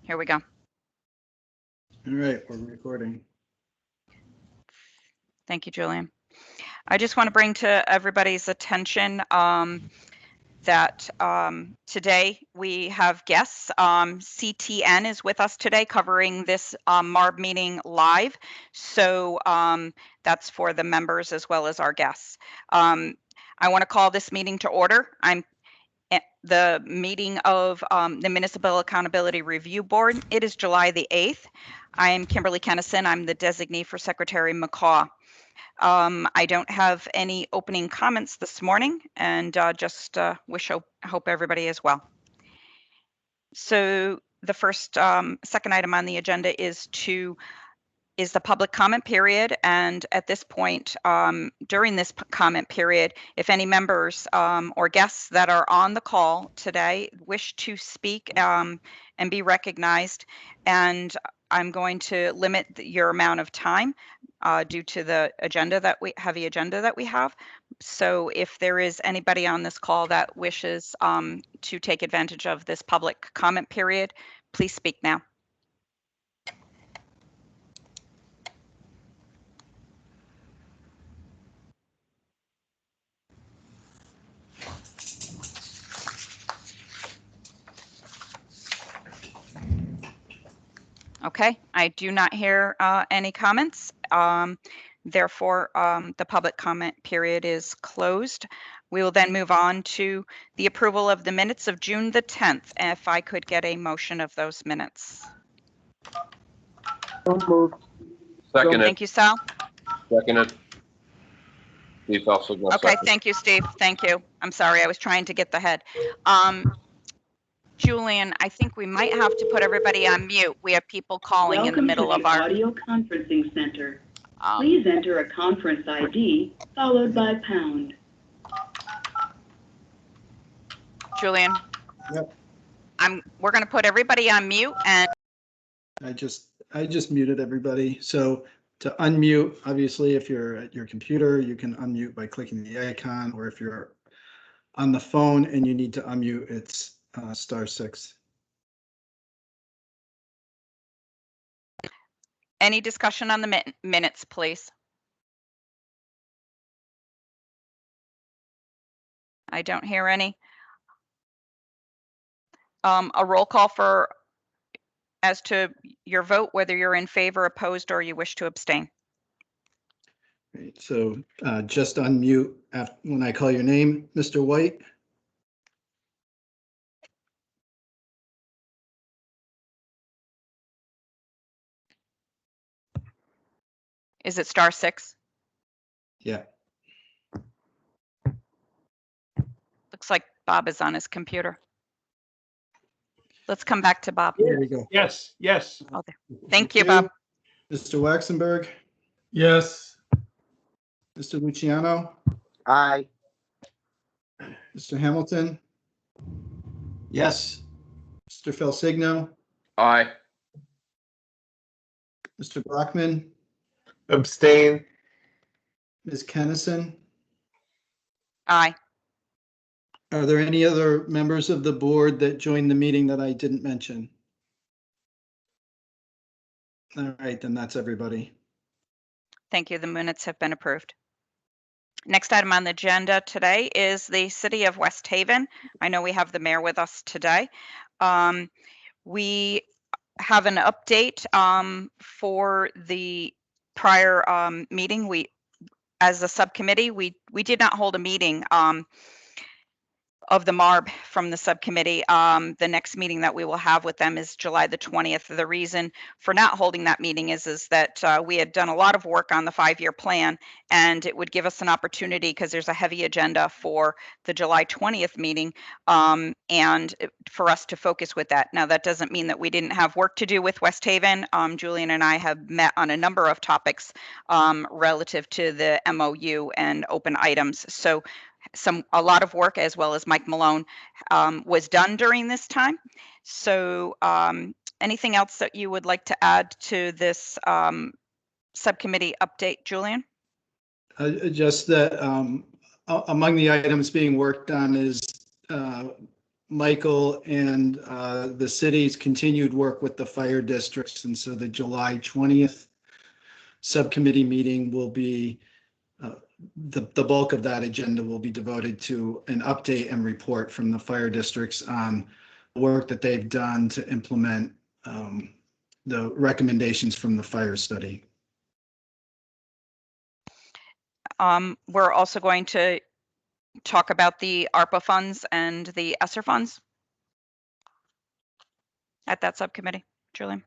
Here we go. All right, we're recording. Thank you, Julian. I just want to bring to everybody's attention that today we have guests. CTN is with us today covering this MARB meeting live. So that's for the members as well as our guests. I want to call this meeting to order. I'm at the meeting of the Municipal Accountability Review Board. It is July the 8th. I am Kimberly Kennison. I'm the designee for Secretary McCaw. I don't have any opening comments this morning, and just hope everybody is well. So the first second item on the agenda is the public comment period, and at this point during this comment period, if any members or guests that are on the call today wish to speak and be recognized, and I'm going to limit your amount of time due to the heavy agenda that we have. So if there is anybody on this call that wishes to take advantage of this public comment period, please speak now. Okay, I do not hear any comments. Therefore, the public comment period is closed. We will then move on to the approval of the minutes of June the 10th. If I could get a motion of those minutes. So moved. Seconded. Thank you, Sal. Seconded. Steve also goes Okay, second. thank you, Steve. Thank you. I'm sorry, I was trying to get the head. Julian, I think we might have to put everybody on mute. We have people calling in the middle of our audio conferencing center. Please enter a conference ID followed by pound. Julian. Yep. We're going to put everybody on mute, and I just muted everybody. So to unmute, obviously, if you're at your computer, you can unmute by clicking the icon, or if you're on the phone and you need to unmute, it's *6. any discussion on the minutes, please? I don't hear any. A roll call as to your vote, whether you're in favor, opposed, or you wish to abstain. Right, so just unmute when I call your name, Mr. White. Is it *6? Yeah. Looks like Bob is on his computer. Let's come back to Bob. There we go. Yes, yes. Oh, there. Thank you, Bob. Mr. Waxenberg, Yes. Mr. Luciano, Aye. Mr. Hamilton, Yes. Mr. Felsigno, Aye. Mr. Brockman, Abstain. Ms. Kennison. Aye. Are there any other members of the board that joined the meeting that I didn't mention? All right, then that's everybody. Thank you. The minutes have been approved. Next item on the agenda today is the City of West Haven. I know we have the mayor with us today. We have an update for the prior meeting. As a subcommittee, we did not hold a meeting of the MARB from the subcommittee. The next meeting that we will have with them is July the 20th. The reason for not holding that meeting is that we had done a lot of work on the 5-year plan, and it would give us an opportunity, because there's a heavy agenda for the July 20th meeting, and for us to focus with that. Now, that doesn't mean that we didn't have work to do with West Haven. Julian and I have met on a number of topics relative to the MOU and open items. So a lot of work, as well as Mike Malone, was done during this time. So anything else that you would like to add to this subcommittee update, Julian? Just that among the items being worked on is Michael and the city's continued work with the fire districts. And so the July 20th subcommittee meeting will be, the bulk of that agenda will be devoted to an update and report from the fire districts on the work that they've done to implement the recommendations from the fire study. We're also going to talk about the ARPA funds and the ESSER funds at that subcommittee. Julian?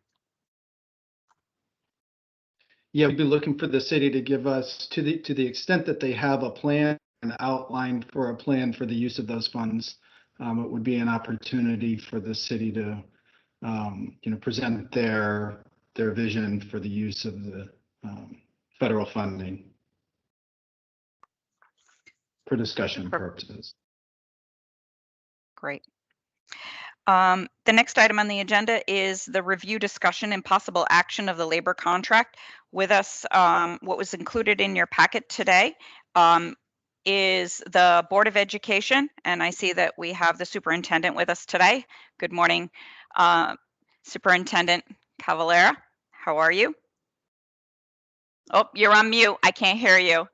Yeah, we'd be looking for the city to give us, to the extent that they have a plan, an outline for a plan for the use of those funds. It would be an opportunity for the city to, present their vision for the use of the federal funding for discussion purposes. Great. The next item on the agenda is the review, discussion, and possible action of the labor contract. With us, what was included in your packet today is the Board of Education, and I see that we have the superintendent with us today. Good morning, Superintendent Cavalera. How are you? Oh, you're on mute. I can't hear you.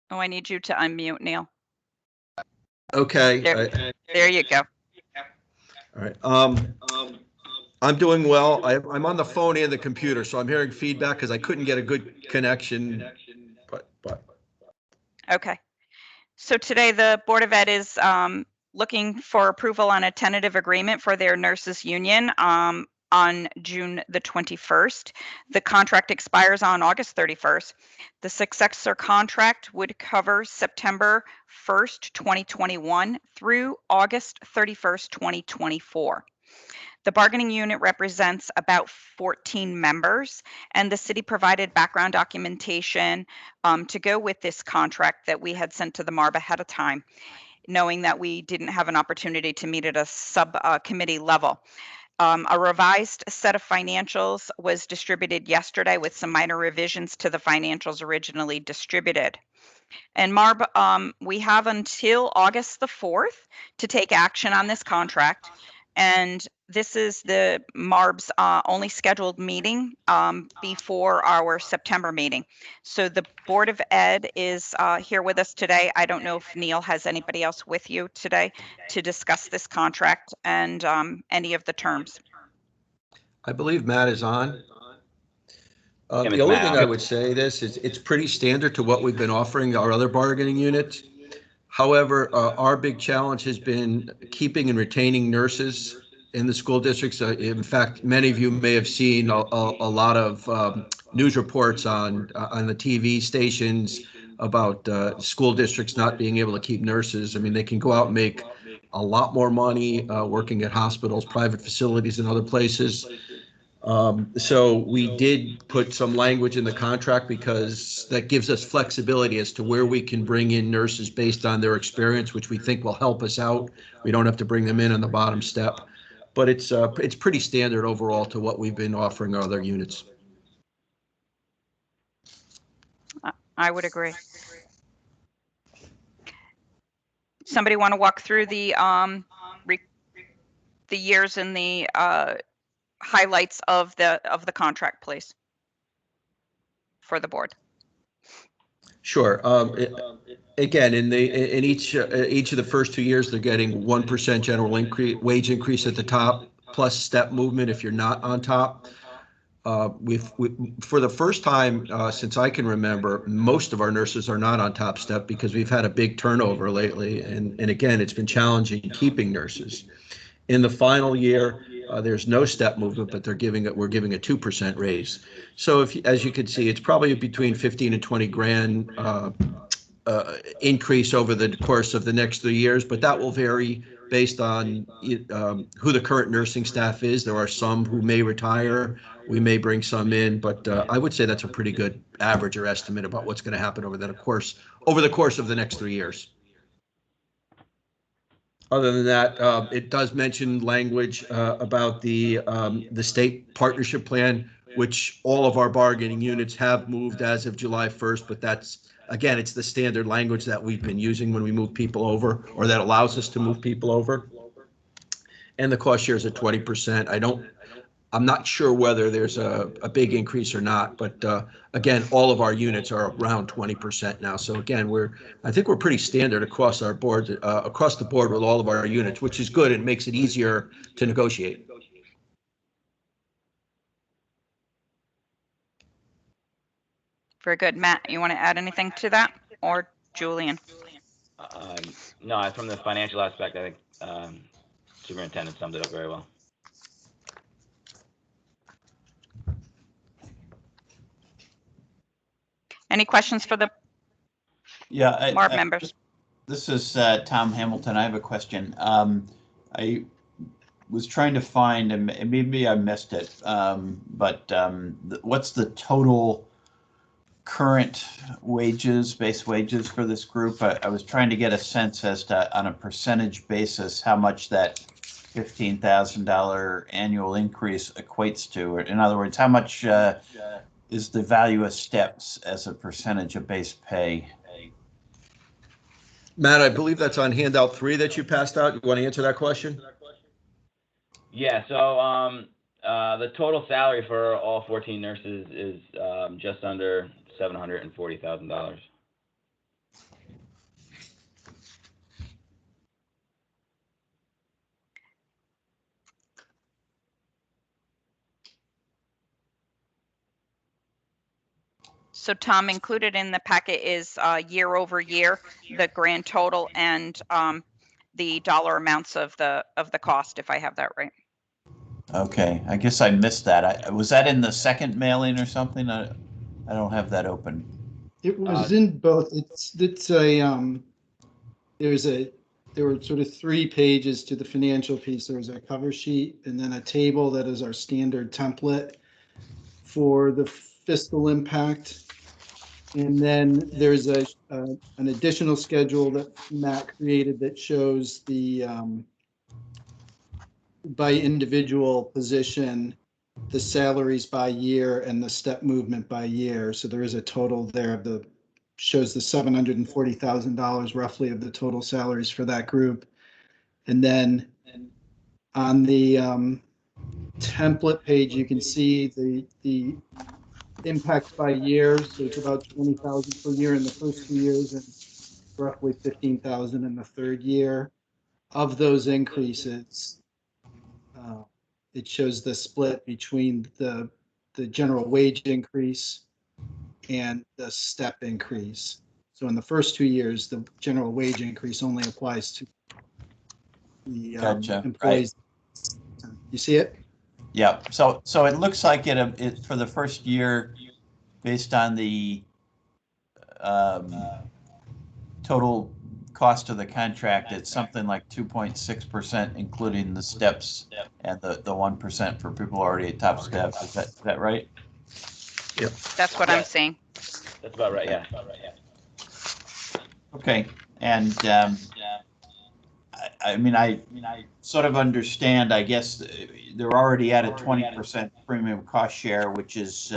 Oh, I need you to unmute, Neil. Okay. There you go. All right. I'm doing well. I'm on the phone and the computer, so I'm hearing feedback because I couldn't get a good connection. But. Okay. So today the Board of Ed is looking for approval on a tentative agreement for their nurses union on June the 21st. The contract expires on August 31st. The successor contract would cover September 1st, 2021 through August 31st, 2024. The bargaining unit represents about 14 members, and the city provided background documentation to go with this contract that we had sent to the MARB ahead of time, knowing that we didn't have an opportunity to meet at a subcommittee level. A revised set of financials was distributed yesterday with some minor revisions to the financials originally distributed. And MARB, we have until August the 4th to take action on this contract. And this is the MARB's only scheduled meeting before our September meeting. So the Board of Ed is here with us today. I don't know if Neil has anybody else with you today to discuss this contract and any of the terms. I believe Matt is on. The it's only Matt. thing I would say is it's pretty standard to what we've been offering our other bargaining units. However, our big challenge has been keeping and retaining nurses in the school districts. In fact, many of you may have seen a lot of news reports on the TV stations about school districts not being able to keep nurses. I mean, they can go out and make a lot more money working at hospitals, private facilities, and other places. So we did put some language in the contract because that gives us flexibility as to where we can bring in nurses based on their experience, which we think will help us out. We don't have to bring them in on the bottom step, but it's pretty standard overall to what we've been offering our other units. I would agree. Somebody want to walk through the years and the highlights of the contract, please, for the board? Sure. Again, in each of the first 2 years, they're getting 1% general wage increase at the top, plus step movement if you're not on top. For the first time since I can remember, most of our nurses are not on top step because we've had a big turnover lately, and again, it's been challenging keeping nurses. In the final year, there's no step movement, but we're giving a 2% raise. So as you can see, it's probably between 15 and 20 grand increase over the course of the next 3 years, but that will vary based on who the current nursing staff is. There are some who may retire. We may bring some in, but I would say that's a pretty good average or estimate about what's going to happen over the course of the next 3 years. Other than that, it does mention language about the state partnership plan. which all of our bargaining units have moved as of July 1st, but that's, again, it's the standard language that we've been using when we move people over, or that allows us to move people over. And the cost share is at 20%. I'm not sure whether there's a big increase or not, but again, all of our units are around 20% now. So again, I think we're pretty standard across our board, across the board with all of our units, which is good. It makes it easier to negotiate. Very good. Matt, you want to add anything to that, or Julian? No, from the financial aspect, I think Superintendent summed it up very well. Any questions for the board members? This is Tom Hamilton. I have a question. I was trying to find, and maybe I missed it, but what's the total current wages, base wages for this group? I was trying to get a sense as to, on a percentage basis, how much that $15,000 annual increase equates to. In other words, how much is the value of steps as a percentage of base pay? Matt, I believe that's on handout 3 that you passed out. You want to answer that question? Yeah, so the total salary for all 14 nurses is just under $740,000. So Tom, included in the packet is year over year, the grand total and the dollar amounts of the cost, if I have that right. Okay, I guess I missed that. Was that in the second mailing or something? I don't have that open. It was in both. There were sort of 3 pages to the financial piece. There was a cover sheet and then a table that is our standard template for the fiscal impact. And then there's an additional schedule that Matt created that shows the by individual position, the salaries by year and the step movement by year. So there is a total there of shows the $740,000 roughly of the total salaries for that group. And then on the template page, you can see the impact by year. So it's about $20,000 per year in the first 2 years and roughly $15,000 in the third year. Of those increases, it shows the split between the general wage increase and the step increase. So in the first 2 years, the general wage increase only applies to the employees. Right. You see it? Yeah. So it looks like it for the first year, based on the total cost of the contract, it's something like 2.6%, including the steps and the 1% for people already at top step. Is that right? Yep. That's what I'm seeing. That's about right. Yeah. Okay. And I mean, I sort of understand. I guess they're already at a 20% premium cost share, which is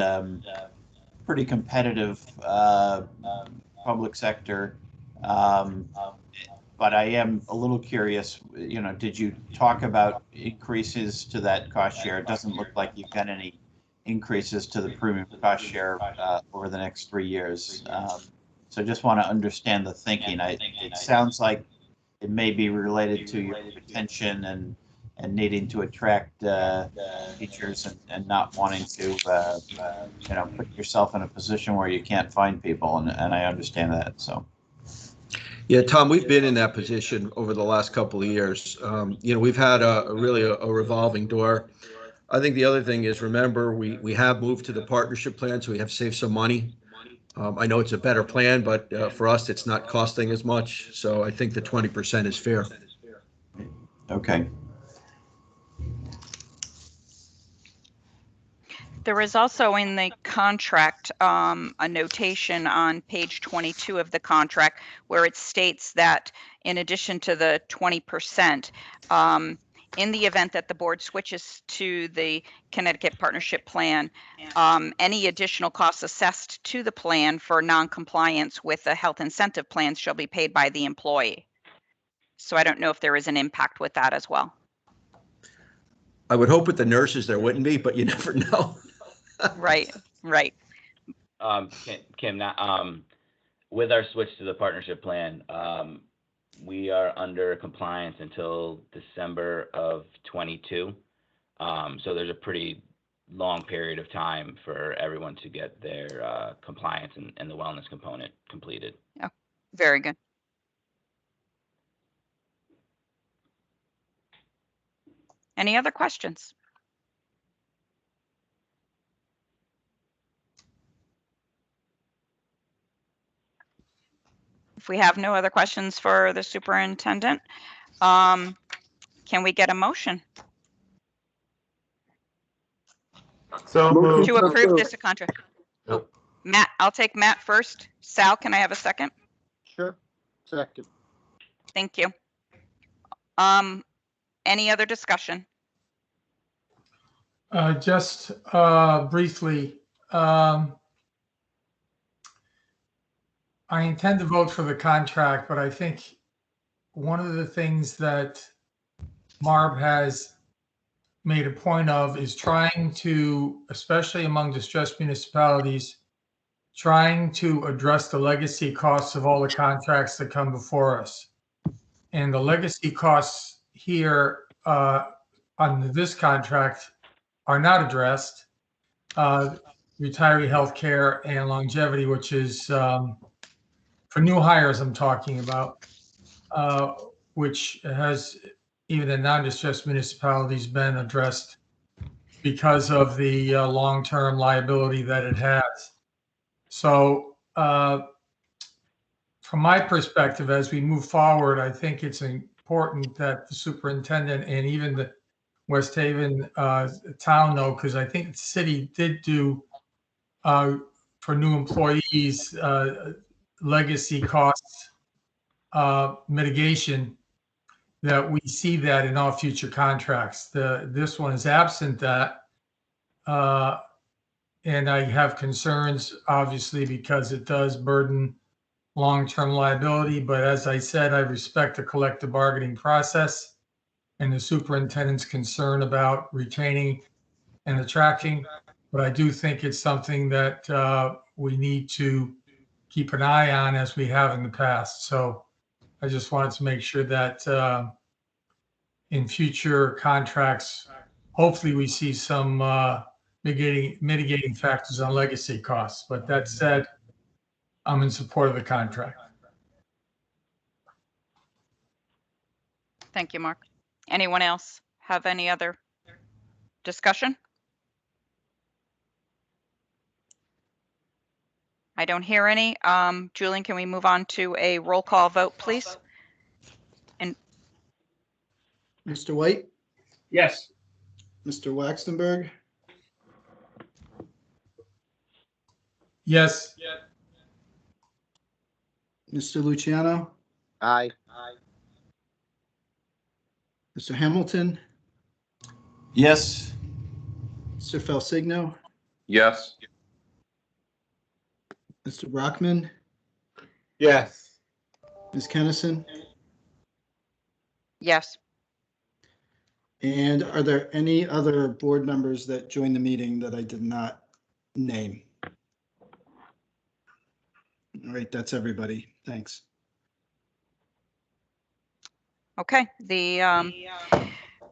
pretty competitive public sector. But I am a little curious, did you talk about increases to that cost share? It doesn't look like you've got any increases to the premium cost share over the next 3 years. So just want to understand the thinking. It sounds like it may be related to your retention and needing to attract teachers and not wanting to put yourself in a position where you can't find people, and I understand that. So yeah, Tom, we've been in that position over the last couple of years. We've had a revolving door. I think the other thing is, remember, we have moved to the partnership plan, so we have saved some money. I know it's a better plan, but for us, it's not costing as much. So I think the 20% is fair. Okay. There is also in the contract a notation on page 22 of the contract where it states that in addition to the 20%, in the event that the board switches to the Connecticut Partnership Plan, any additional costs assessed to the plan for non-compliance with the health incentive plans shall be paid by the employee. So I don't know if there is an impact with that as well. I would hope with the nurses there wouldn't be, but you never know. Right, right. Kim, with our switch to the partnership plan, we are under compliance until December of 22. So there's a pretty long period of time for everyone to get their compliance and the wellness component completed. Oh, very good. Any other questions? If we have no other questions for the superintendent, can we get a motion So moved. to approve this contract? Nope. Matt, I'll take Matt first. Sal, can I have a second? Sure. Second. Thank you. Any other discussion? Just briefly, I intend to vote for the contract, but I think one of the things that Marb has made a point of is trying to, especially among distressed municipalities, trying to address the legacy costs of all the contracts that come before us. And the legacy costs here on this contract are not addressed. Retiree health care and longevity, which is for new hires I'm talking about, which has, even in non-distressed municipalities, been addressed because of the long-term liability that it has. So from my perspective, as we move forward, I think it's important that the superintendent and even the West Haven town know, because I think the city did do for new employees legacy costs mitigation, that we see that in all future contracts. This one is absent that, and I have concerns, obviously, because it does burden long-term liability. But as I said, I respect the collective bargaining process and the superintendent's concern about retaining and attracting. But I do think it's something that we need to keep an eye on, as we have in the past. So I just wanted to make sure that in future contracts, hopefully we see some mitigating factors on legacy costs. But that said, I'm in support of the contract. Thank you, Mark. Anyone else have any other discussion? I don't hear any. Julian, can we move on to a roll call vote, please? And Mr. White, Yes. Mr. Waxenberg, Yes. Mr. Luciano, Aye. Mr. Hamilton, Yes. Mr. Felsigno, Yes. Mr. Brockman, Yes. Ms. Kennison, yes. and are there any other board members that joined the meeting that I did not name? All right, that's everybody. Thanks. Okay, the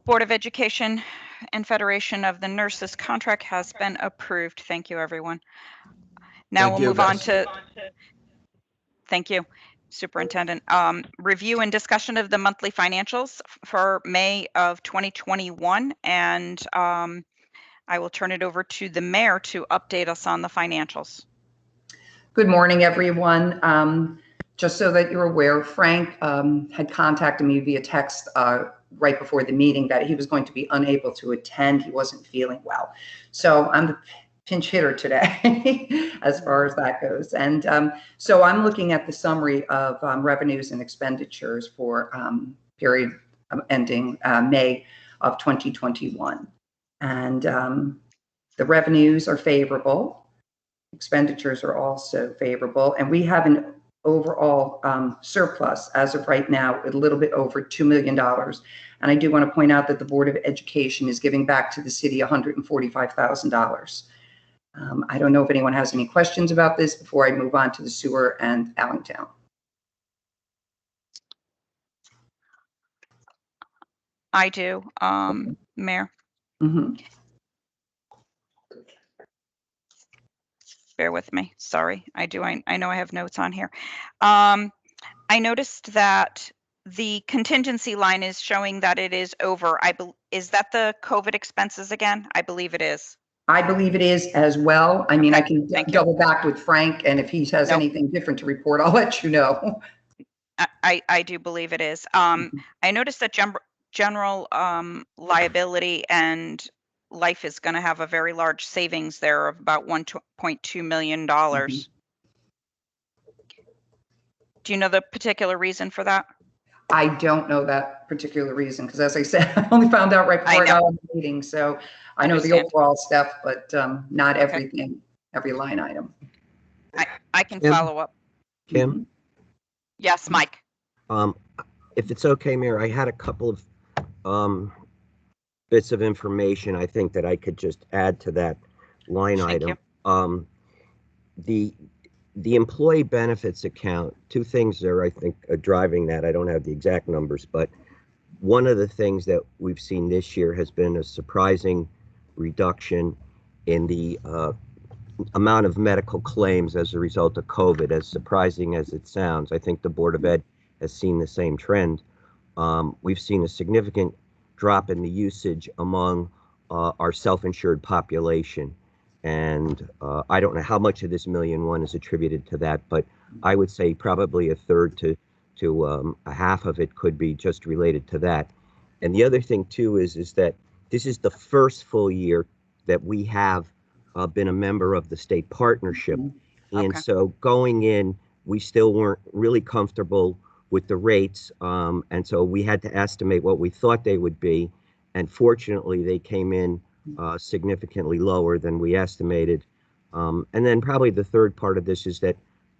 Board of Education and Federation of the Nurses contract has been approved. Thank you, everyone. Now Thank we'll you, move on guys. to, thank you, Superintendent. Review and discussion of the monthly financials for May of 2021. And I will turn it over to the mayor to update us on the financials. Good morning, everyone. Just so that you're aware, Frank had contacted me via text right before the meeting that he was going to be unable to attend. He wasn't feeling well. So I'm the pinch hitter today as far as that goes. And so I'm looking at the summary of revenues and expenditures for period ending May of 2021. And the revenues are favorable. Expenditures are also favorable. And we have an overall surplus as of right now, a little bit over $2 million. And I do want to point out that the Board of Education is giving back to the city $145,000. I don't know if anyone has any questions about this before I move on to the sewer and Allentown. I do, Mayor. Mm-hmm. Bear with me. Sorry, I do. I know I have notes on here. I noticed that the contingency line is showing that it is over. Is that the COVID expenses again? I believe it is. I believe it is as well. I mean, Okay, I can thank you. double back with Frank, and if he has Nope. anything different to report, I'll let you know. I do believe it is. I noticed that general liability and life is going to have a very large savings there of about $1.2 million. Do you know the particular reason for that? I don't know that particular reason, because as I said, I only found out right before I got on the meeting. So I know the overall stuff, but not everything, every line item. I can Kim? follow up. Kim? Yes, Mike. If it's okay, Mayor, I had a couple of bits of information I think that I could just add to that line item. The employee benefits account, two things there I think are driving that. I don't have the exact numbers, but one of the things that we've seen this year has been a surprising reduction in the amount of medical claims as a result of COVID, as surprising as it sounds. I think the Board of Ed has seen the same trend. We've seen a significant drop in the usage among our self-insured population. And I don't know how much of this $1.1 million is attributed to that, but I would say probably a third to a half of it could be just related to that. And the other thing too is that this is the first full year that we have been a member of the state partnership. And so going in, we still weren't really comfortable with the rates. And so we had to estimate what we thought they would be. And fortunately, they came in significantly lower than we estimated. And then probably the third part of this is that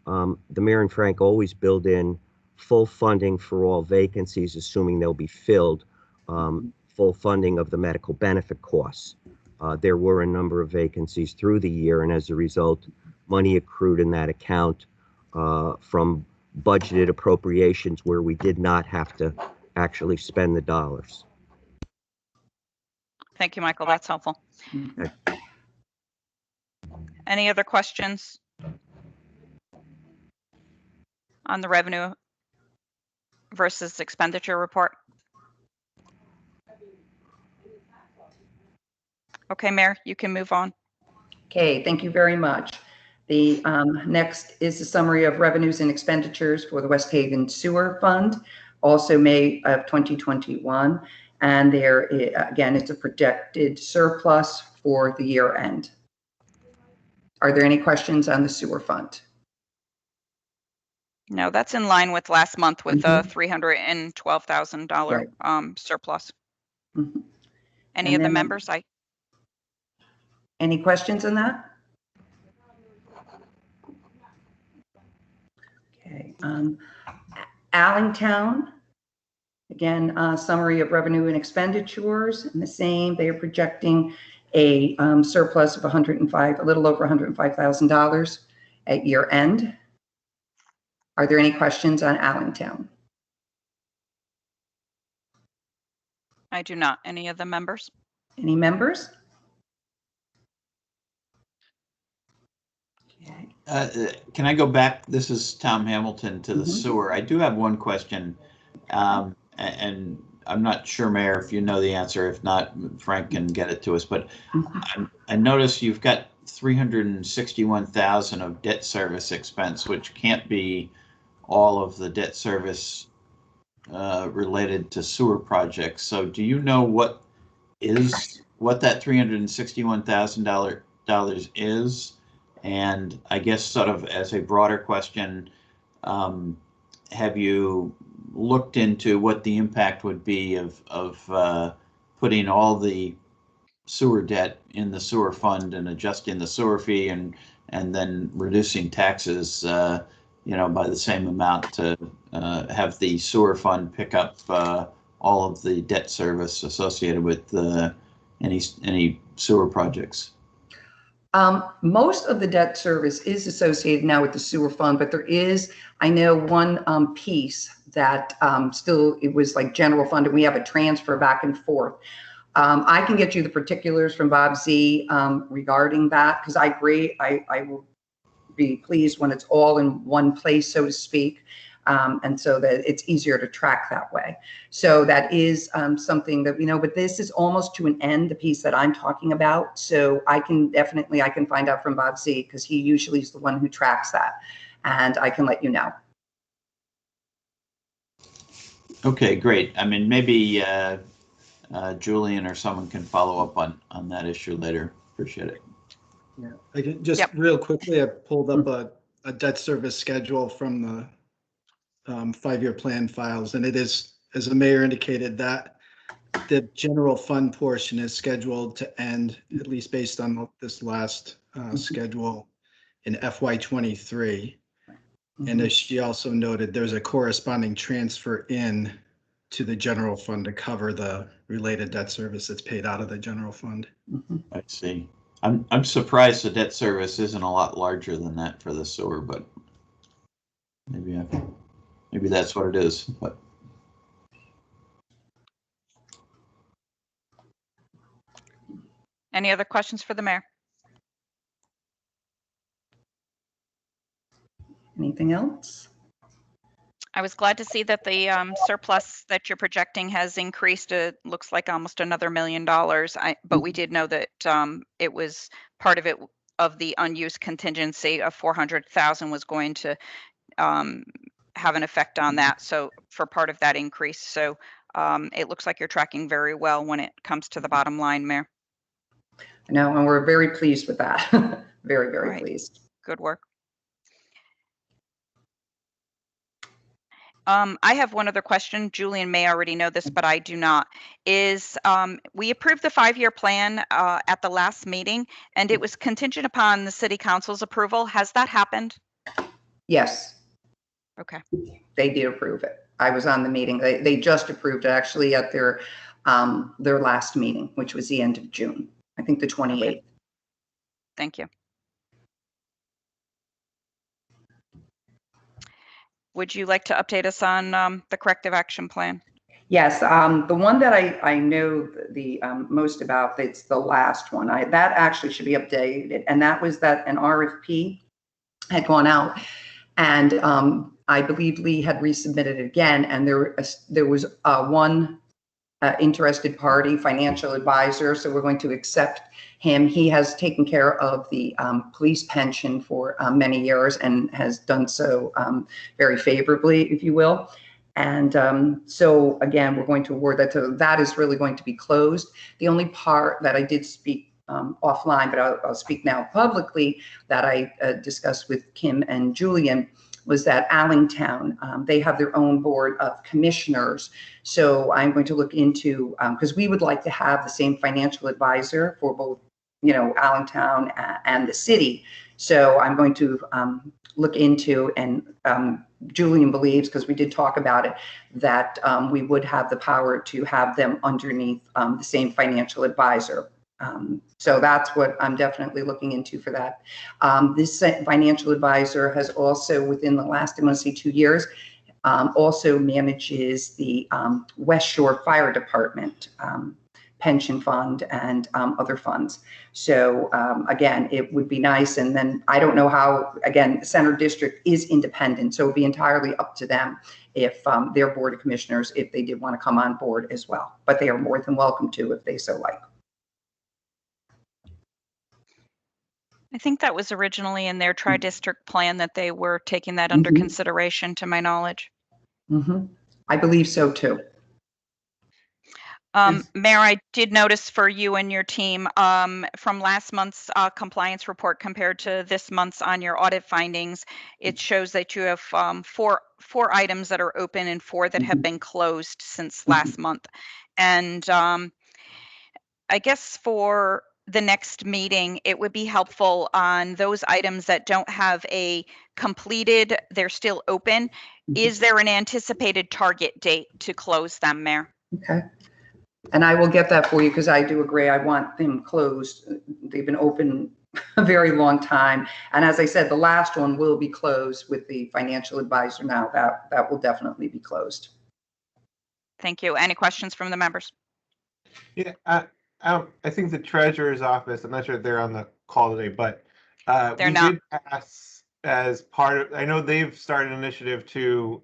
the Mayor and Frank always build in full funding for all vacancies, assuming they'll be filled, full funding of the medical benefit costs. There were a number of vacancies through the year, and as a result, money accrued in that account from budgeted appropriations where we did not have to actually spend the dollars. Thank you, Michael. That's helpful. Okay. Any other questions on the revenue versus expenditure report? Okay, Mayor, you can move on. Okay, thank you very much. The next is the summary of revenues and expenditures for the West Haven Sewer Fund, also May of 2021. And there, again, it's a projected surplus for the year end. Are there any questions on the sewer fund? No, that's in line with last month with a $312,000 surplus. Any of the members? Any questions on that? Okay. Allentown, again, summary of revenue and expenditures, and the same. They are projecting a surplus of a little over $105,000 at year end. Are there any questions on Allentown? I do not. Any of the members? Any members? Can I go back? This is Tom Hamilton to the sewer. I do have one question, and I'm not sure, Mayor, if you know the answer. If not, Frank can get it to us. But I notice you've got $361,000 of debt service expense, which can't be all of the debt service related to sewer projects. So, do you know what that $361,000 is? And I guess sort of as a broader question, have you looked into what the impact would be of putting all the sewer debt in the sewer fund and adjusting the sewer fee and then reducing taxes, by the same amount to have the sewer fund pick up all of the debt service associated with any sewer projects. Most of the debt service is associated now with the sewer fund, but there is, I know, one piece that still, it was like general fund, and we have a transfer back and forth. I can get you the particulars from Bob Z regarding that, because I agree, I will be pleased when it's all in one place, so to speak, and so that it's easier to track that way. So that is something that, but this is almost to an end, the piece that I'm talking about. So I can find out from Bob Z, because he usually is the one who tracks that, and I can let you know. Okay, great. I mean, maybe Julian or someone can follow up on that issue later. Appreciate it. Yeah, I can just real quickly, I pulled up a debt service schedule from the 5-year plan files, and it is, as the mayor indicated, that the general fund portion is scheduled to end, at least based on this last schedule, in FY23. And as she also noted, there's a corresponding transfer in to the general fund to cover the related debt service that's paid out of the general fund. I see. I'm surprised the debt service isn't a lot larger than that for the sewer, but maybe that's what it is. But Any other questions for the mayor? Anything else? I was glad to see that the surplus that you're projecting has increased. It looks like almost another $1 million. But we did know that it was part of it, of the unused contingency of 400,000 was going to have an effect on that. So for part of that increase. So it looks like you're tracking very well when it comes to the bottom line, Mayor. No, and we're very pleased with that. Very, very pleased. Good work. I have one other question. Julian may already know this, but I do not. Is we approved the 5-year plan at the last meeting, and it was contingent upon the city council's approval. Has that happened? Yes. Okay. They did approve it. I was on the meeting. They just approved it actually at their last meeting, which was the end of June. I think the 28th. Okay. Thank you. Would you like to update us on the corrective action plan? Yes, the one that I know the most about, it's the last one. That actually should be updated, and that was that an RFP had gone out, and I believe Lee had resubmitted it again, and there was one interested party, financial advisor, so we're going to accept him. He has taken care of the police pension for many years and has done so very favorably, if you will. And so again, we're going to award that. So that is really going to be closed. The only part that I did speak offline, but I'll speak now publicly, that I discussed with Kim and Julian, was that Allentown, they have their own board of commissioners. So I'm going to look into, because we would like to have the same financial advisor for both, Allentown and the city. So I'm going to look into, and Julian believes, because we did talk about it, that we would have the power to have them underneath the same financial advisor. So that's what I'm definitely looking into for that. This financial advisor has also, within the last, I want to say 2 years, also manages the West Shore Fire Department pension fund and other funds. So again, it would be nice. And then I don't know how, again, the Center District is independent, so it would be entirely up to them if their board of commissioners, if they did want to come on board as well. But they are more than welcome to if they so like. I think that was originally in their tri-district plan that they were taking that under consideration, to my knowledge. I believe so too. Mayor, I did notice for you and your team from last month's compliance report compared to this month's on your audit findings, it shows that you have four items that are open and 4 that have been closed since last month. And I guess for the next meeting, it would be helpful on those items that don't have a completed, they're still open. Is there an anticipated target date to close them, Mayor? Okay. And I will get that for you because I do agree. I want them closed. They've been open a very long time. And as I said, the last one will be closed with the financial advisor now. That will definitely be closed. Thank you. Any questions from the members? Yeah, I think the treasurer's office, I'm not sure if they're on the call today, but They're we not. did pass as part of, I know they've started an initiative to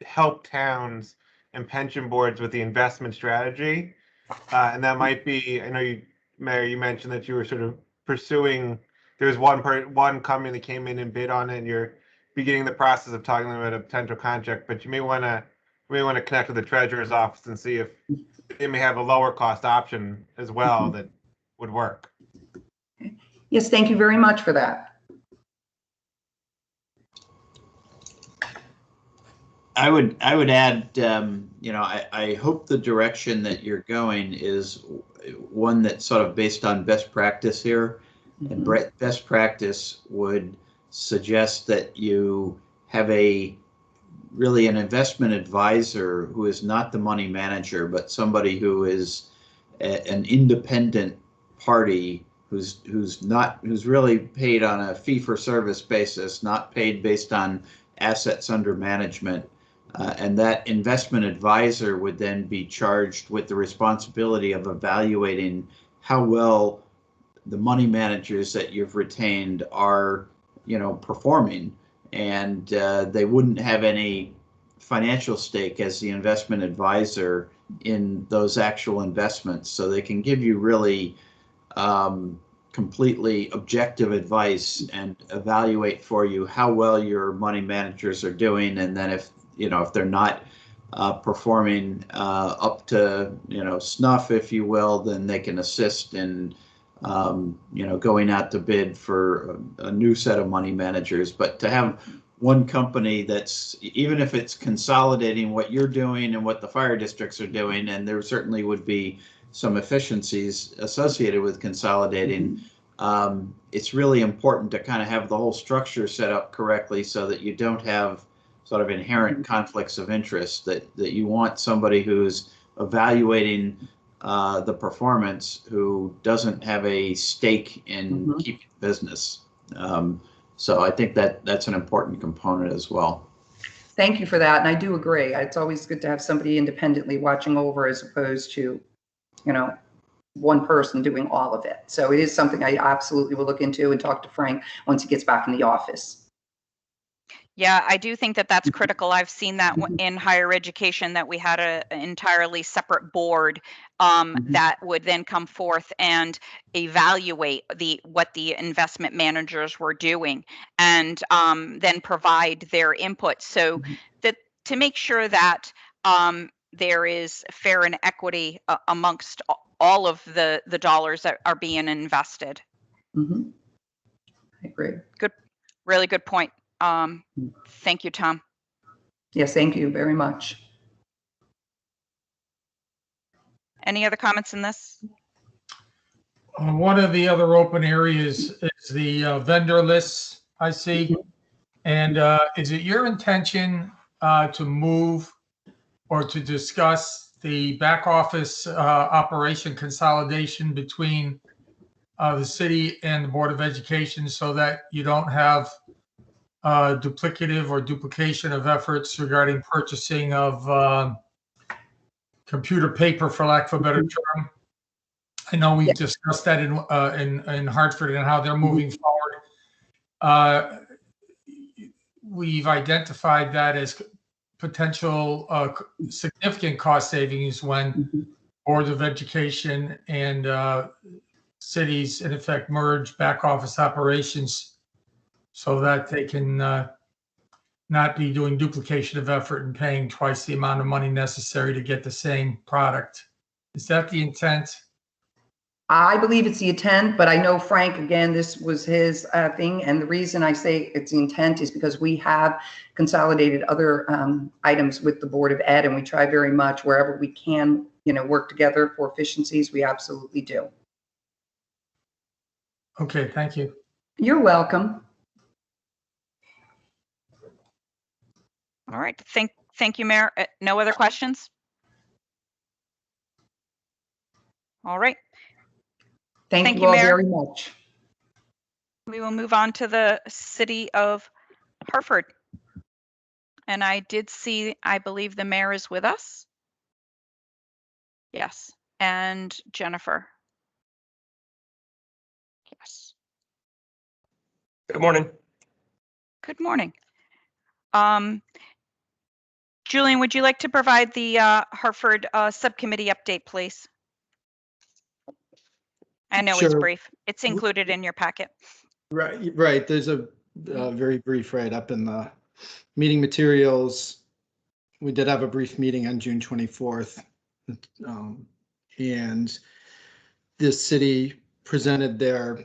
help towns and pension boards with the investment strategy. And that might be, I know you, Mayor, you mentioned that you were sort of pursuing, there's one company that came in and bid on it, and you're beginning the process of talking about a potential contract, but you may want to connect with the treasurer's office and see if they may have a lower cost option as well that would work. Yes, thank you very much for that. I would add, I hope the direction that you're going is one that's sort of based on best practice here. And best practice would suggest that you have really an investment advisor who is not the money manager, but somebody who is an independent party who's really paid on a fee for service basis, not paid based on assets under management. And that investment advisor would then be charged with the responsibility of evaluating how well the money managers that you've retained are, performing. And they wouldn't have any financial stake as the investment advisor in those actual investments. So they can give you really completely objective advice and evaluate for you how well your money managers are doing. And then if they're not performing up to, snuff, if you will, then they can assist in, going out to bid for a new set of money managers. But to have one company that's, even if it's consolidating what you're doing and what the fire districts are doing, and there certainly would be some efficiencies associated with consolidating, it's really important to kind of have the whole structure set up correctly so that you don't have sort of inherent conflicts of interest, that you want somebody who's evaluating the performance who doesn't have a stake in keeping business. So I think that's an important component as well. Thank you for that. And I do agree. It's always good to have somebody independently watching over as opposed to, one person doing all of it. So it is something I absolutely will look into and talk to Frank once he gets back in the office. Yeah, I do think that that's critical. I've seen that in higher education, that we had an entirely separate board that would then come forth and evaluate what the investment managers were doing, and then provide their input. So that to make sure that there is fair and equity amongst all of the dollars that are being invested. I agree. Good, really good point. Thank you, Tom. Yes, thank you very much. Any other comments in this? One of the other open areas is the vendor lists I see. And is it your intention to move or to discuss the back office operation consolidation between the city and the Board of Education so that you don't have duplicative or duplication of efforts regarding purchasing of computer paper, for lack of a better term? I know we've discussed that in Hartford and how they're moving forward. We've identified that as potential significant cost savings when Board of Education and cities, in effect, merge back office operations so that they can not be doing duplication of effort and paying twice the amount of money necessary to get the same product. Is that the intent? I believe it's the intent, but I know Frank, again, this was his thing. And the reason I say it's the intent is because we have consolidated other items with the Board of Ed, and we try very much wherever we can work together for efficiencies, we absolutely do. Okay, thank you. You're welcome. All right. Thank you, Mayor. No other questions? All right. Thank you you, all Mayor. very much. We will move on to the city of Hartford. And I did see, I believe the mayor is with us. Yes. And Jennifer. Yes. Good morning. Good morning. Julian, would you like to provide the Hartford subcommittee update, please? I know it's Sure. brief. It's included in your packet. Right. There's a very brief write-up in the meeting materials. We did have a brief meeting on June 24th. And the city presented their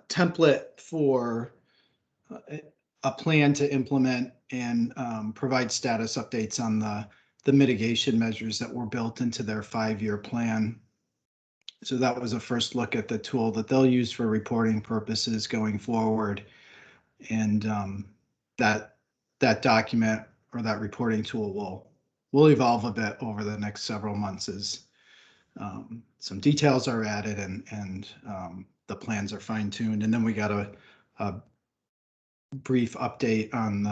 template for a plan to implement and provide status updates on the mitigation measures that were built into their 5-year plan. So that was a first look at the tool that they'll use for reporting purposes going forward. And that document or that reporting tool will evolve a bit over the next several months as some details are added and the plans are fine-tuned. And then we got a brief update on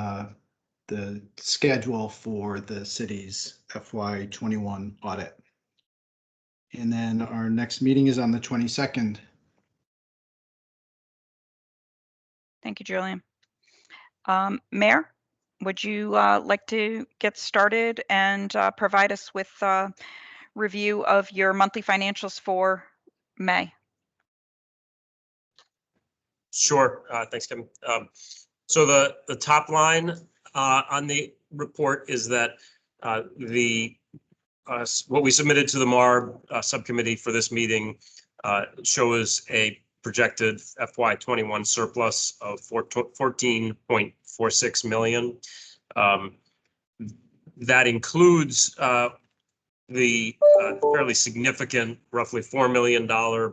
the schedule for the city's FY21 audit. And then our next meeting is on the 22nd. Thank you, Julian. Mayor, would you like to get started and provide us with a review of your monthly financials for May? Sure. Thanks, Kevin. So the top line on the report is that what we submitted to the MARB subcommittee for this meeting shows a projected FY21 surplus of 14.46 million. That includes the fairly significant, roughly $4 million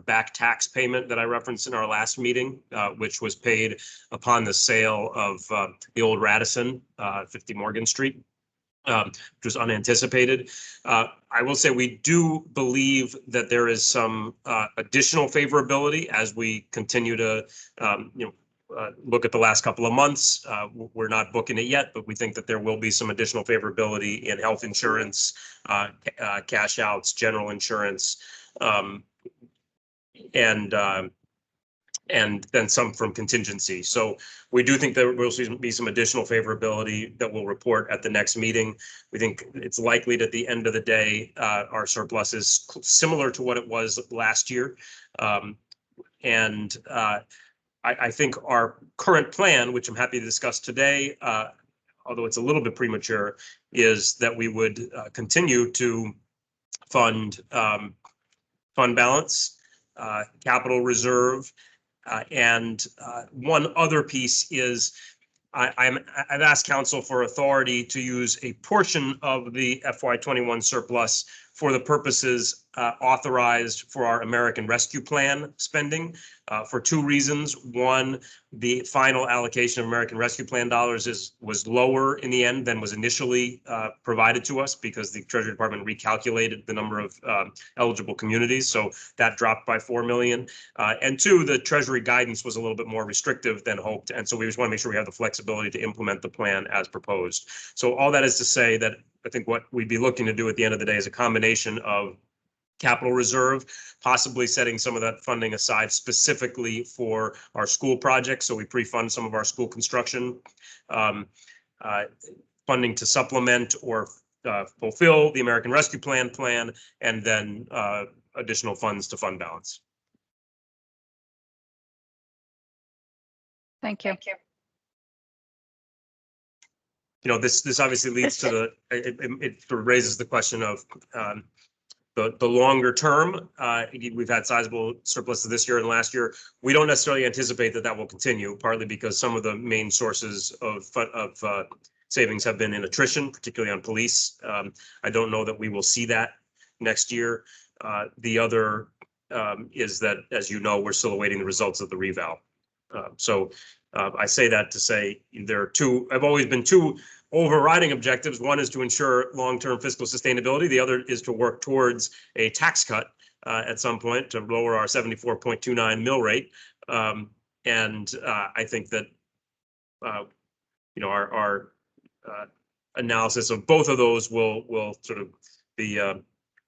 back tax payment that I referenced in our last meeting, which was paid upon the sale of the old Radisson, 50 Morgan Street, which was unanticipated. I will say we do believe that there is some additional favorability as we continue to look at the last couple of months. We're not booking it yet, but we think that there will be some additional favorability in health insurance, cash outs, general insurance, and then some from contingency. So we do think there will be some additional favorability that we'll report at the next meeting. We think it's likely that at the end of the day, our surplus is similar to what it was last year. I think our current plan, which I'm happy to discuss today, although it's a little bit premature, is that we would continue to fund fund balance, capital reserve, and one other piece is I've asked council for authority to use a portion of the FY21 surplus for the purposes authorized for our American Rescue Plan spending for two reasons. One, the final allocation of American Rescue Plan dollars was lower in the end than was initially provided to us because the Treasury Department recalculated the number of eligible communities. So that dropped by 4 million. And two, the Treasury guidance was a little bit more restrictive than hoped. And so we just want to make sure we have the flexibility to implement the plan as proposed. So all that is to say that I think what we'd be looking to do at the end of the day is a combination of capital reserve, possibly setting some of that funding aside specifically for our school projects. So we pre-fund some of our school construction, funding to supplement or fulfill the American Rescue Plan, and then additional funds to fund balance. Thank you. You know, this obviously leads to it sort of raises the question of the longer term. We've had sizable surpluses this year and last year. We don't necessarily anticipate that will continue, partly because some of the main sources of savings have been in attrition, particularly on police. I don't know that we will see that next year. The other is that, as you know, we're still awaiting the results of the reval. I say that to say there are two, have always been two overriding objectives. One is to ensure long-term fiscal sustainability. The other is to work towards a tax cut at some point to lower our 74.29 mill rate. I think that our analysis of both of those will sort of be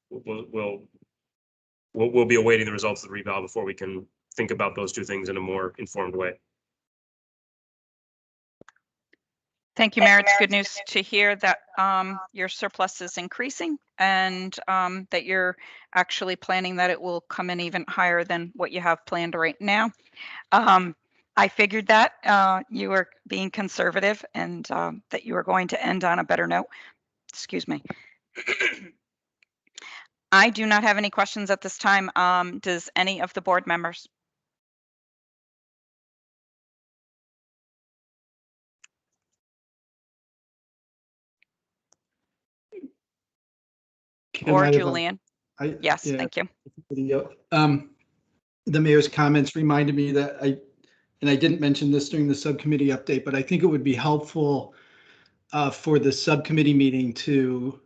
we'll be awaiting the results of the reval before we can think about those two things in a more informed way. Thank you, Mayor. It's good news to hear that your surplus is increasing and that you're actually planning that it will come in even higher than what you have planned right now. I figured that you were being conservative and that you were going to end on a better note. Excuse me. I do not have any questions at this time. Does any of the board members? Kim, Or I have a- Julian? Yes, yeah, thank you. The mayor's comments reminded me that I didn't mention this during the subcommittee update, but I think it would be helpful for the subcommittee meeting to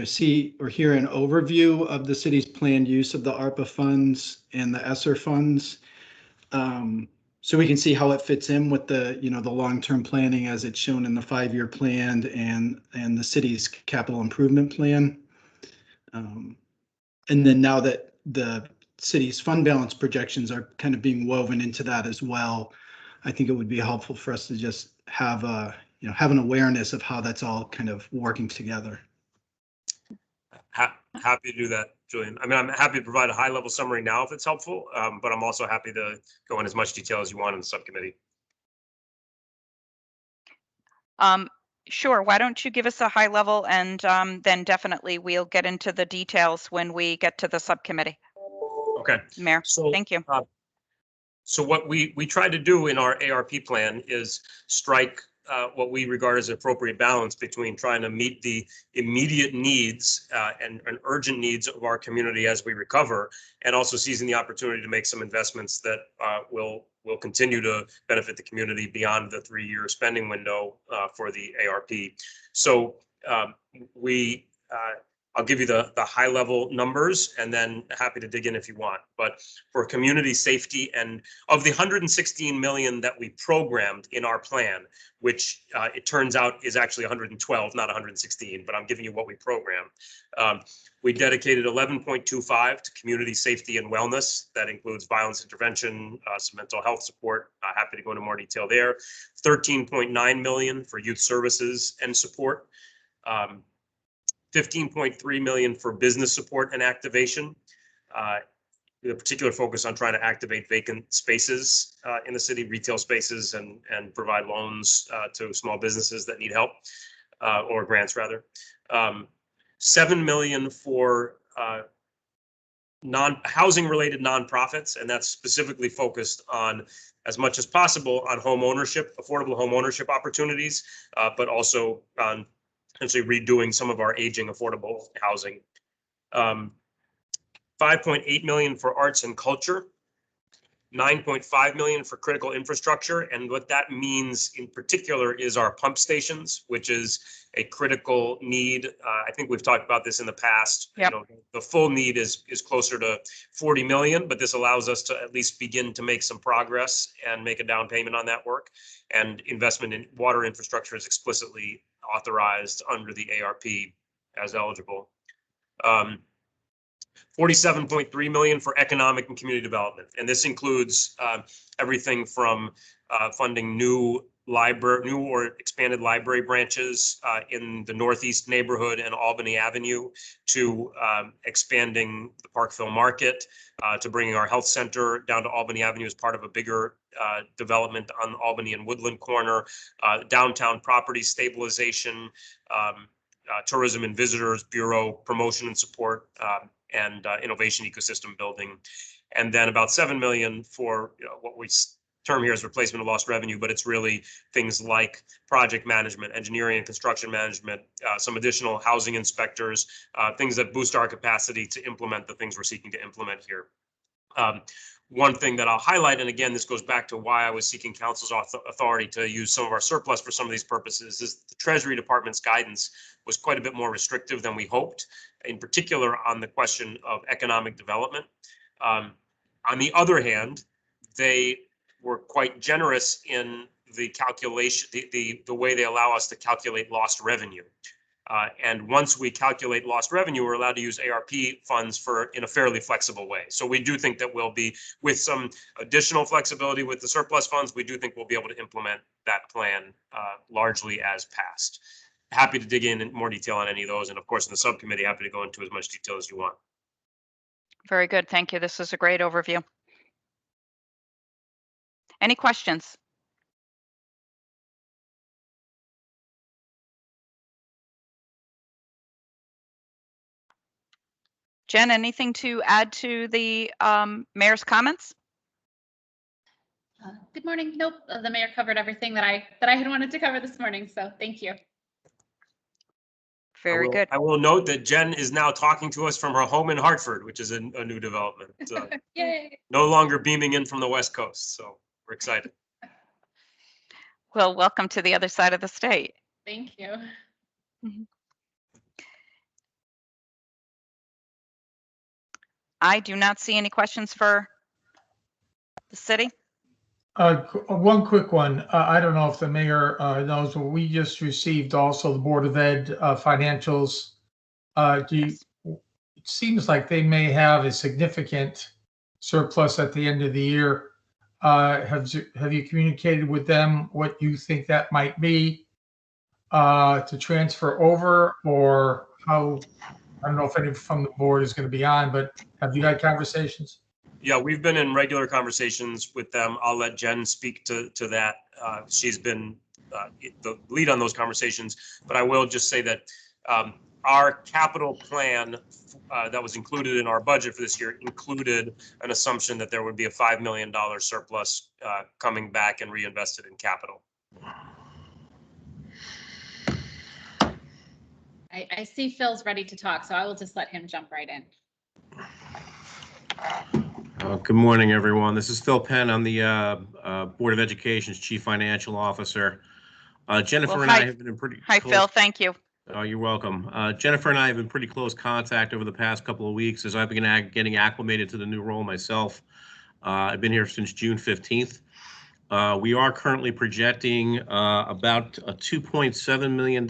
see or hear an overview of the city's planned use of the ARPA funds and the ESSER funds. So we can see how it fits in with the, the long-term planning as it's shown in the 5-year plan and the city's capital improvement plan. And then now that the city's fund balance projections are kind of being woven into that as well, I think it would be helpful for us to just have have an awareness of how that's all kind of working together. Happy to do that, Julian. I mean, I'm happy to provide a high-level summary now if it's helpful, but I'm also happy to go in as much detail as you want in the subcommittee. Sure. Why don't you give us a high level, and then definitely we'll get into the details when we get to the subcommittee. Okay. Mayor, So thank you. So what we tried to do in our ARP plan is strike what we regard as an appropriate balance between trying to meet the immediate needs and urgent needs of our community as we recover, and also seizing the opportunity to make some investments that will continue to benefit the community beyond the 3-year spending window for the ARP. So I'll give you the high level numbers and then happy to dig in if you want. But for community safety, and of the 116 million that we programmed in our plan, which it turns out is actually 112, not 116, but I'm giving you what we programmed. We dedicated 11.25 to community safety and wellness. That includes violence intervention, some mental health support. Happy to go into more detail there. 13.9 million for youth services and support. 15.3 million for business support and activation, with a particular focus on trying to activate vacant spaces in the city, retail spaces, and provide loans to small businesses that need help, or grants rather. 7 million for housing related nonprofits, and that's specifically focused on, as much as possible, on home ownership, affordable home ownership opportunities, but also on essentially redoing some of our aging affordable housing. 5.8 million for arts and culture, 9.5 million for critical infrastructure. And what that means in particular is our pump stations, which is a critical need. I think we've talked about this in the past. Yep. The full need is closer to 40 million, but this allows us to at least begin to make some progress and make a down payment on that work. And investment in water infrastructure is explicitly authorized under the ARP as eligible. 47.3 million for economic and community development. And this includes everything from funding new or expanded library branches in the Northeast neighborhood and Albany Avenue, to expanding the Parkville Market, to bringing our health center down to Albany Avenue as part of a bigger development on Albany and Woodland Corner, downtown property stabilization, tourism and visitors bureau promotion and support, and innovation ecosystem building. And then about 7 million for what we term here is replacement of lost revenue, but it's really things like project management, engineering and construction management, some additional housing inspectors, things that boost our capacity to implement the things we're seeking to implement here. One thing that I'll highlight, and again, this goes back to why I was seeking council's authority to use some of our surplus for some of these purposes, is the Treasury Department's guidance was quite a bit more restrictive than we hoped, in particular on the question of economic development. On the other hand, they were quite generous in the calculation, the way they allow us to calculate lost revenue. And once we calculate lost revenue, we're allowed to use ARP funds in a fairly flexible way. So we do think that we'll be, with some additional flexibility with the surplus funds, we do think we'll be able to implement that plan largely as passed. Happy to dig in more detail on any of those. And of course, in the subcommittee, happy to go into as much detail as you want. Very good. Thank you. This is a great overview. Any questions? Jen, anything to add to the mayor's comments? Good morning. Nope, the mayor covered everything that I had wanted to cover this morning. So thank you. Very good. I will note that Jen is now talking to us from her home in Hartford, which is a new development. Yay. No longer beaming in from the West Coast. So we're excited. Well, welcome to the other side of the state. Thank you. I do not see any questions for the city. One quick one. I don't know if the mayor knows, but we just received also the Board of Ed financials. It seems like they may have a significant surplus at the end of the year. Have you communicated with them what you think that might be to transfer over, or how? I don't know if any from the board is going to be on, but have you had conversations? Yeah, we've been in regular conversations with them. I'll let Jen speak to that. She's been the lead on those conversations, but I will just say that our capital plan that was included in our budget for this year included an assumption that there would be a $5 million surplus coming back and reinvested in capital. I see Phil's ready to talk, so I will just let him jump right in. Good morning, everyone. This is Phil Penn. I'm the Board of Education's Chief Financial Officer. Jennifer and I have been in pretty Hi, close... Phil. Thank you. Oh, you're welcome. Jennifer and I have been pretty close contact over the past couple of weeks as I've been getting acclimated to the new role myself. I've been here since June 15th. We are currently projecting about a $2.7 million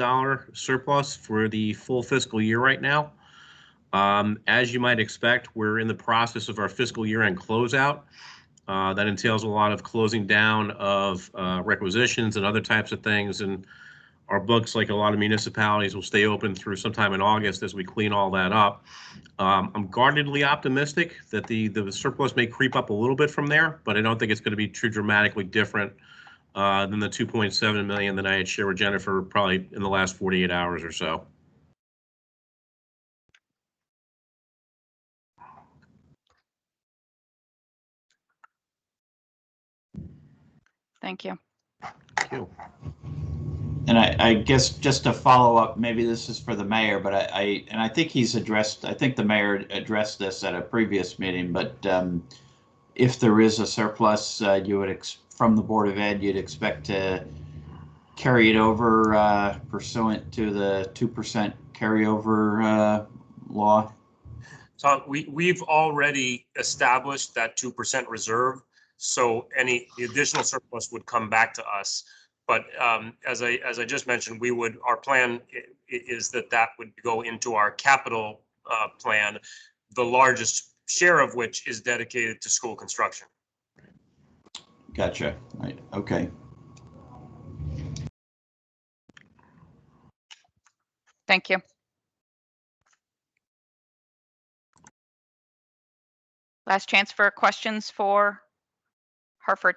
surplus for the full fiscal year right now. As you might expect, we're in the process of our fiscal year-end closeout. That entails a lot of closing down of requisitions and other types of things. And our books, like a lot of municipalities, will stay open through sometime in August as we clean all that up. I'm guardedly optimistic that the surplus may creep up a little bit from there, but I don't think it's going to be too dramatically different than the $2.7 million that I had shared with Jennifer probably in the last 48 hours or so. Thank you. Thank you. And I guess just to follow up, maybe this is for the mayor, but I think the mayor addressed this at a previous meeting, but if there is a surplus, you would from the Board of Ed, you'd expect to carry it over pursuant to the 2% carryover law? So we've already established that 2% reserve. So the additional surplus would come back to us. But as I just mentioned, our plan is that would go into our capital plan, the largest share of which is dedicated to school construction. Gotcha. Right. Okay. Thank you. Last chance for questions for Hartford.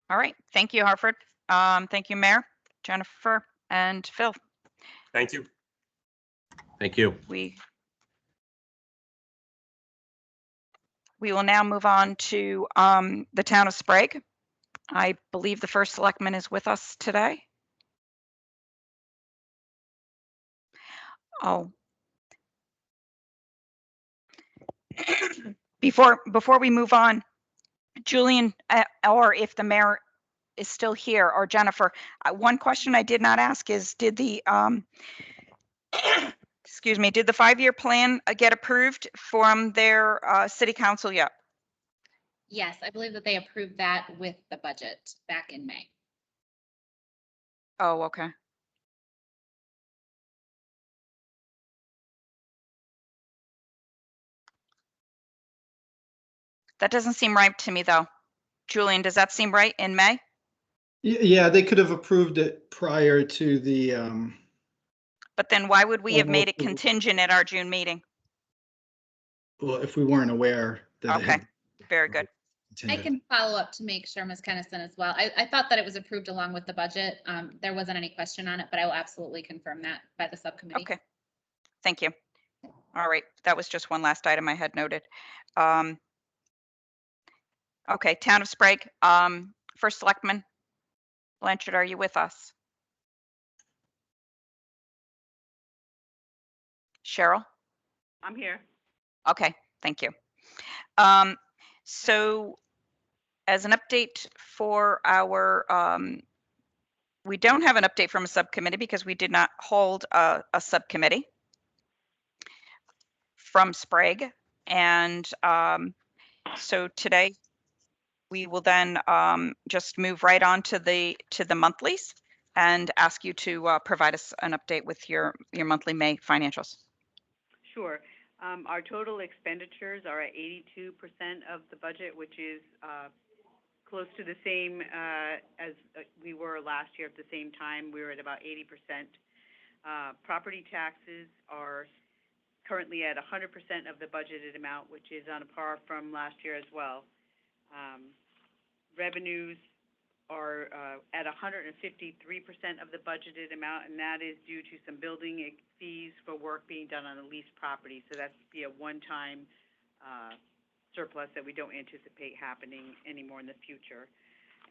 All right. Thank you, Hartford. Thank you, Mayor, Jennifer, and Phil. Thank you. Thank you. We We will now move on to the town of Sprague. I believe the first selectman is with us today. Oh. Before we move on, Julian, or if the mayor is still here, or Jennifer, one question I did not ask is, did the excuse me, did the 5-year plan get approved from their city council yet? Yes, I believe that they approved that with the budget back in May. Oh, okay. That doesn't seem right to me, though. Julian, does that seem right in May? Yeah, they could have approved it prior to the, But then why would we have made it well, contingent at our June meeting? if we weren't aware that it Okay, had. very good. I can follow up to make sure, Ms. Kennison, as well. I thought that it was approved along with the budget. There wasn't any question on it, but I will absolutely confirm that by the subcommittee. Okay, thank you. All right, that was just one last item I had noted. Okay, town of Sprague, first selectman. Blanchard, are you with us? Cheryl? I'm here. Okay, thank you. So as an update for our, we don't have an update from a subcommittee because we did not hold a subcommittee from Sprague. And so today we will then just move right on to the monthlies and ask you to provide us an update with your monthly May financials. Sure. Our total expenditures are at 82% of the budget, which is close to the same as we were last year at the same time. We were at about 80%. Property taxes are currently at 100% of the budgeted amount, which is on a par from last year as well. Revenues are at 153% of the budgeted amount, and that is due to some building fees for work being done on a leased property. So that's be a one-time surplus that we don't anticipate happening anymore in the future.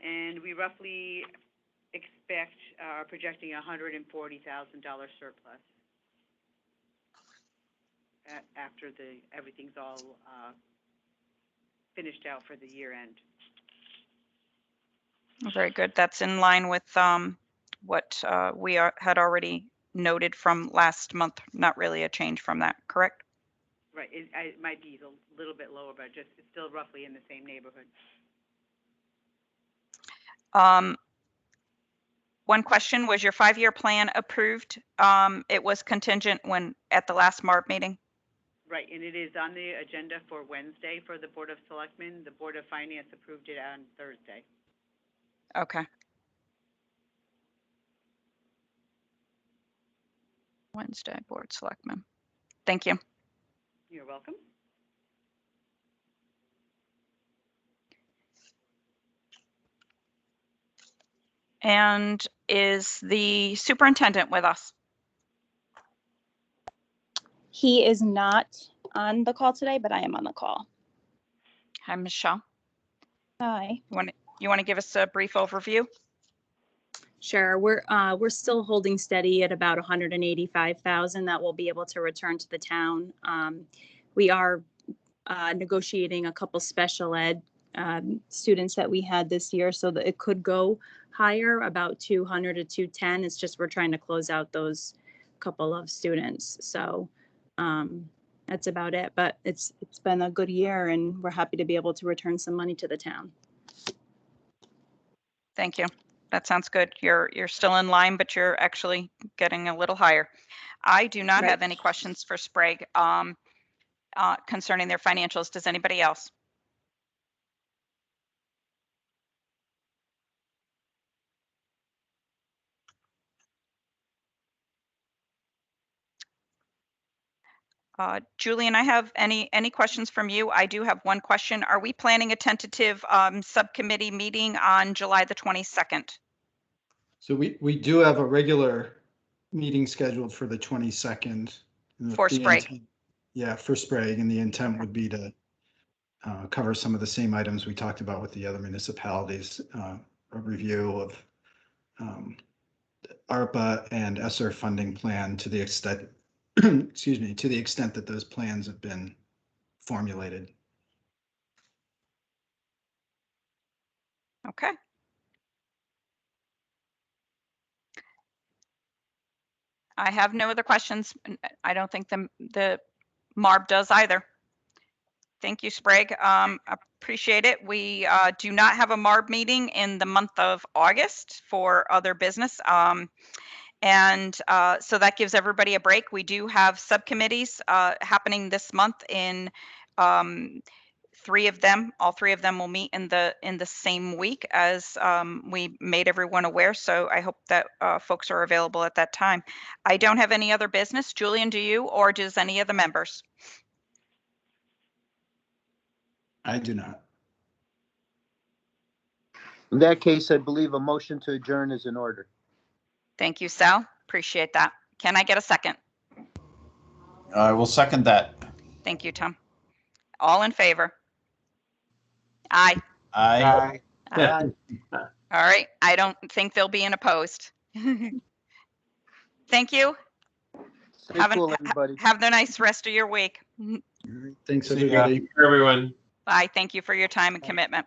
And we roughly expect, projecting a $140,000 surplus after everything's all finished out for the year end. Very good. That's in line with what we had already noted from last month. Not really a change from that, correct? Right. It might be a little bit lower, but it's still roughly in the same neighborhood. One question, was your 5-year plan approved? It was contingent when at the last MARB meeting? Right, and it is on the agenda for Wednesday for the Board of Selectmen. The Board of Finance approved it on Thursday. Okay. Wednesday, Board Selectmen. Thank you. You're welcome. And is the superintendent with us? He is not on the call today, but I am on the call. Hi, Michelle. Hi. You want to give us a brief overview? Sure. We're still holding steady at about 185,000 that we'll be able to return to the town. We are negotiating a couple special ed students that we had this year, so that it could go higher, about 200 to 210. It's just we're trying to close out those couple of students. So that's about it. But it's been a good year, and we're happy to be able to return some money to the town. Thank you. That sounds good. You're still in line, but you're actually getting a little higher. I do not have any questions for Sprague concerning their financials. Does anybody else? Julian, I have any questions from you? I do have one question. Are we planning a tentative subcommittee meeting on July the 22nd? So we do have a regular meeting scheduled for the 22nd. For Sprague? Yeah, for Sprague, and the intent would be to cover some of the same items we talked about with the other municipalities, a review of ARPA and ESSER funding plan to the extent, excuse me, to the extent that those plans have been formulated. Okay. I have no other questions. I don't think the MARB does either. Thank you, Sprague. Appreciate it. We do not have a MARB meeting in the month of August for other business. So that gives everybody a break. We do have subcommittees happening this month in three of them. All three of them will meet in the same week, as we made everyone aware. So I hope that folks are available at that time. I don't have any other business. Julian, do you, or does any of the members? I do not. In that case, I believe a motion to adjourn is in order. Thank you, Sal. Appreciate that. Can I get a second? I will second that. Thank you, Tom. All in favor? Aye. Aye. Aye. All right. I don't think there'll be an opposed. Thank you. Stay cool, everybody. Have the nice rest of your week. Thanks, See ya. everybody. Everyone. Bye. Thank you for your time and commitment.